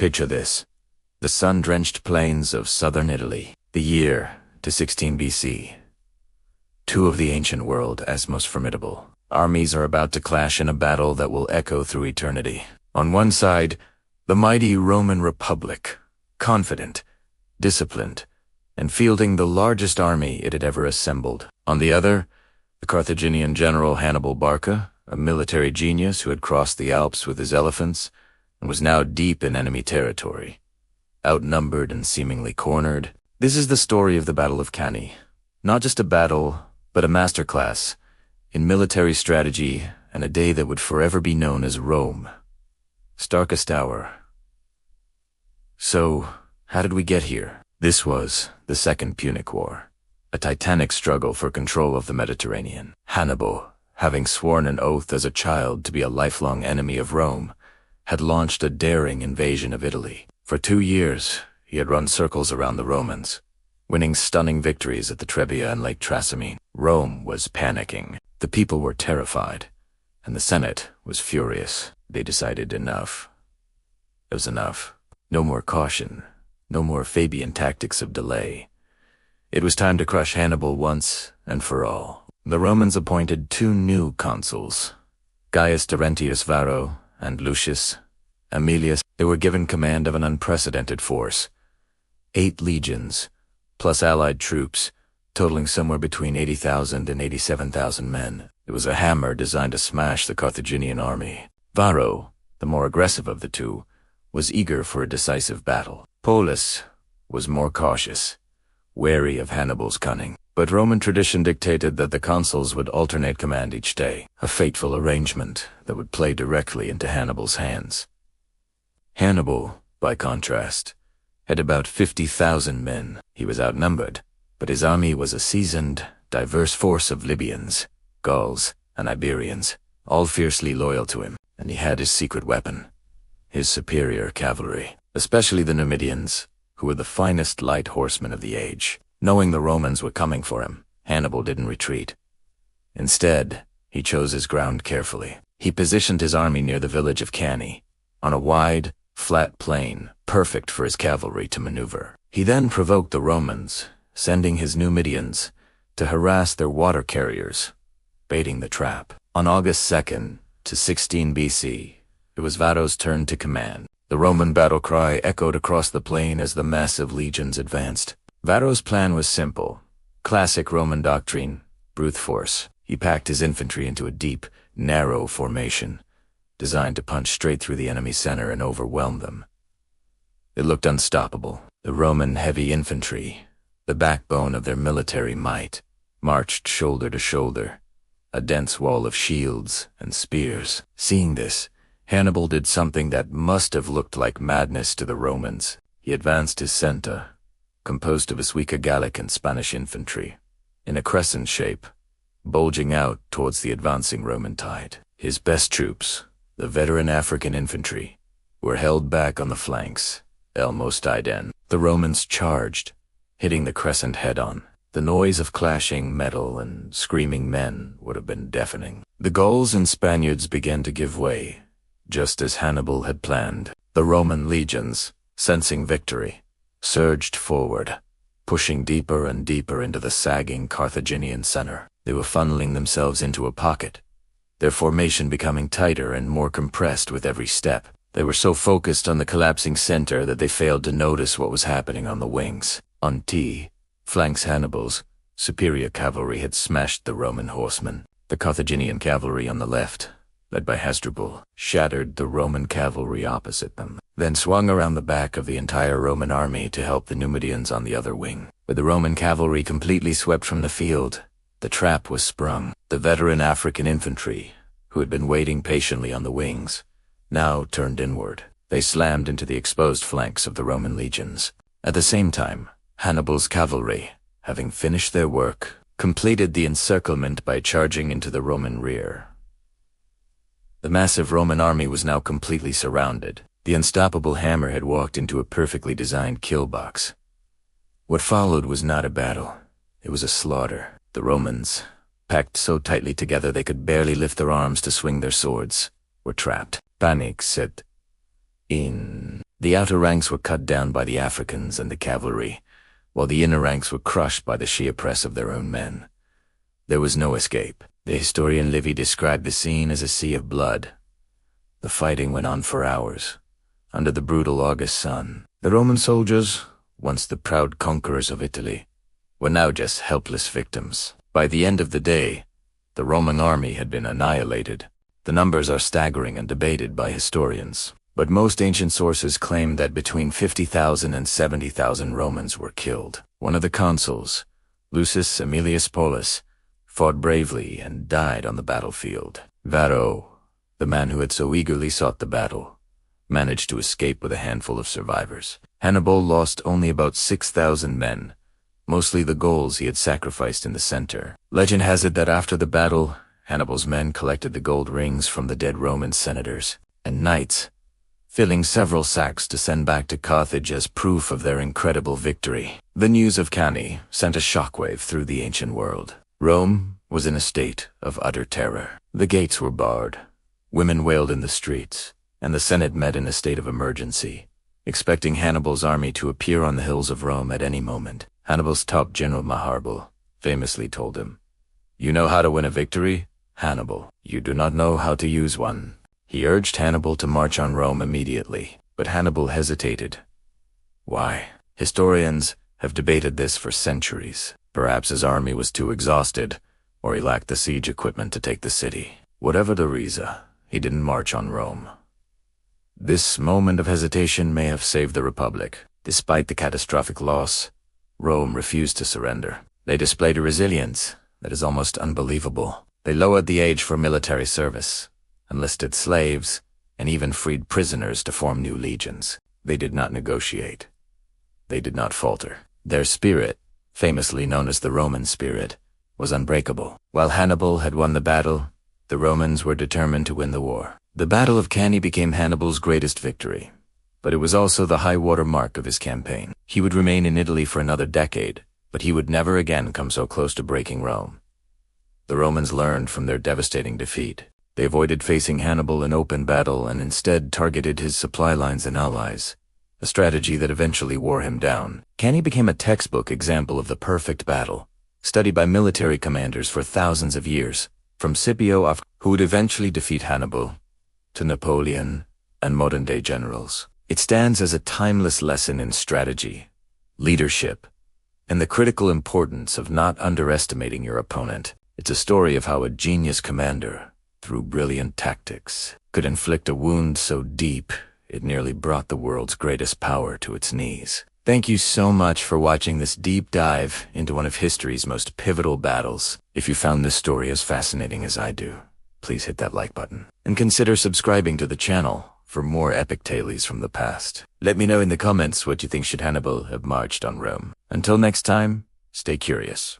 Picture this. The sun-drenched plains of southern Italy. The year to 16 BC. Two of the ancient world as most formidable. Armies are about to clash in a battle that will echo through eternity. On one side, the mighty Roman Republic, confident, disciplined, and fielding the largest army it had ever assembled. On the other, the Carthaginian general Hannibal Barca, a military genius who had crossed the Alps with his elephants and was now deep in enemy territory. Outnumbered and seemingly cornered, this is the story of the Battle of Cannae. Not just a battle, but a masterclass in military strategy and a day that would forever be known as Rome. Starkest hour. So, how did we get here? This was the Second Punic War, a titanic struggle for control of the Mediterranean. Hannibal, having sworn an oath as a child to be a lifelong enemy of Rome, had launched a daring invasion of Italy. For 2 years, he had run circles around the Romans, winning stunning victories at the Trebia and Lake Trasimene. Rome was panicking. The people were terrified, and the Senate was furious. They decided enough. It was enough. No more caution. No more Fabian tactics of delay. It was time to crush Hannibal once and for all. The Romans appointed 2 new consuls, Gaius Terentius Varro and Lucius Aemilius. They were given command of an unprecedented force, 8 legions, plus allied troops, totaling somewhere between 80,000 and 87,000 men. It was a hammer designed to smash the Carthaginian army. Varro, the more aggressive of the two, was eager for a decisive battle. Polus was more cautious, wary of Hannibal's cunning. But Roman tradition dictated that the consuls would alternate command each day, a fateful arrangement that would play directly into Hannibal's hands. Hannibal, by contrast, had about 50,000 men. He was outnumbered, but his army was a seasoned, diverse force of Libyans, Gauls, and Iberians, all fiercely loyal to him. And he had his secret weapon, his superior cavalry, especially the Numidians, who were the finest light horsemen of the age. Knowing the Romans were coming for him, Hannibal didn't retreat. Instead, he chose his ground carefully. He positioned his army near the village of Cannae, on a wide, flat plain, perfect for his cavalry to maneuver. He then provoked the Romans, sending his Numidians to harass their water carriers, baiting the trap. On August 2nd to 16 BC, it was Varro's turn to command. The Roman battle cry echoed across the plain as the massive legions advanced. Varro's plan was simple. Classic Roman doctrine, brute force. He packed his infantry into a deep, narrow formation, designed to punch straight through the enemy's center and overwhelm them. It looked unstoppable. The Roman heavy infantry, the backbone of their military might, marched shoulder to shoulder, a dense wall of shields and spears. Seeing this, Hannibal did something that must have looked like madness to the Romans. He advanced his center, composed of his weaker Gallic and Spanish infantry, in a crescent shape, bulging out towards the advancing Roman tide. His best troops, the veteran African infantry, were held back on the flanks, almost idem. The Romans charged, hitting the crescent head-on. The noise of clashing metal and screaming men would have been deafening. The Gauls and Spaniards began to give way, just as Hannibal had planned. The Roman legions, sensing victory, surged forward, pushing deeper and deeper into the sagging Carthaginian center. They were funneling themselves into a pocket, their formation becoming tighter and more compressed with every step. They were so focused on the collapsing center that they failed to notice what was happening on the wings. On T flanks, Hannibal's superior cavalry had smashed the Roman horsemen. The Carthaginian cavalry on the left, led by Hasdrubal, shattered the Roman cavalry opposite them, then swung around the back of the entire Roman army to help the Numidians on the other wing. With the Roman cavalry completely swept from the field, the trap was sprung. The veteran African infantry, who had been waiting patiently on the wings, now turned inward. They slammed into the exposed flanks of the Roman legions. At the same time, Hannibal's cavalry, having finished their work, completed the encirclement by charging into the Roman rear. The massive Roman army was now completely surrounded. The unstoppable hammer had walked into a perfectly designed kill box. What followed was not a battle. It was a slaughter. The Romans, packed so tightly together they could barely lift their arms to swing their swords, were trapped. Panic set The outer ranks were cut down by the Africans and the cavalry, while the inner ranks were crushed by the sheer press of their own men. There was no escape. The historian Livy described the scene as a sea of blood. The fighting went on for hours, under the brutal August sun. The Roman soldiers, once the proud conquerors of Italy, were now just helpless victims. By the end of the day, the Roman army had been annihilated. The numbers are staggering and debated by historians, but most ancient sources claim that between 50,000 and 70,000 Romans were killed. One of the consuls, Lucius Aemilius Paulus, fought bravely and died on the battlefield. Varro, the man who had so eagerly sought the battle, managed to escape with a handful of survivors. Hannibal lost only about 6,000 men, mostly the Gauls he had sacrificed in the center. Legend has it that after the battle, Hannibal's men collected the gold rings from the dead Roman senators and knights, filling several sacks to send back to Carthage as proof of their incredible victory. The news of Cannae sent a shockwave through the ancient world. Rome was in a state of utter terror. The gates were barred, women wailed in the streets, and the Senate met in a state of emergency, expecting Hannibal's army to appear on the hills of Rome at any moment. Hannibal's top general Hannibal famously told him, "You know how to win a victory, Hannibal. You do not know how to use one." He urged Hannibal to march on Rome immediately, but Hannibal hesitated. Why? Historians have debated this for centuries. Perhaps his army was too exhausted, or he lacked the siege equipment to take the city. Whatever the reason, he didn't march on Rome. This moment of hesitation may have saved the Republic. Despite the catastrophic loss, Rome refused to surrender. They displayed a resilience that is almost unbelievable. They lowered the age for military service, enlisted slaves, and even freed prisoners to form new legions. They did not negotiate. They did not falter. Their spirit, famously known as the Roman spirit, was unbreakable. While Hannibal had won the battle, the Romans were determined to win the war. The Battle of Cannae became Hannibal's greatest victory, but it was also the high-water mark of his campaign. He would remain in Italy for another decade, but he would never again come so close to breaking Rome. The Romans learned from their devastating defeat. They avoided facing Hannibal in open battle and instead targeted his supply lines and allies, a strategy that eventually wore him down. Cannae became a textbook example of the perfect battle, studied by military commanders for thousands of years, from Scipio, who would eventually defeat Hannibal, to Napoleon and modern-day generals. It stands as a timeless lesson in strategy, leadership, and the critical importance of not underestimating your opponent. It's a story of how a genius commander, through brilliant tactics, could inflict a wound so deep it nearly brought the world's greatest power to its knees. Thank you so much for watching this deep dive into one of history's most pivotal battles. If you found this story as fascinating as I do, please hit that like button and consider subscribing to the channel for more epic tales from the past. Let me know in the comments what you think should Hannibal have marched on Rome. Until next time, stay curious.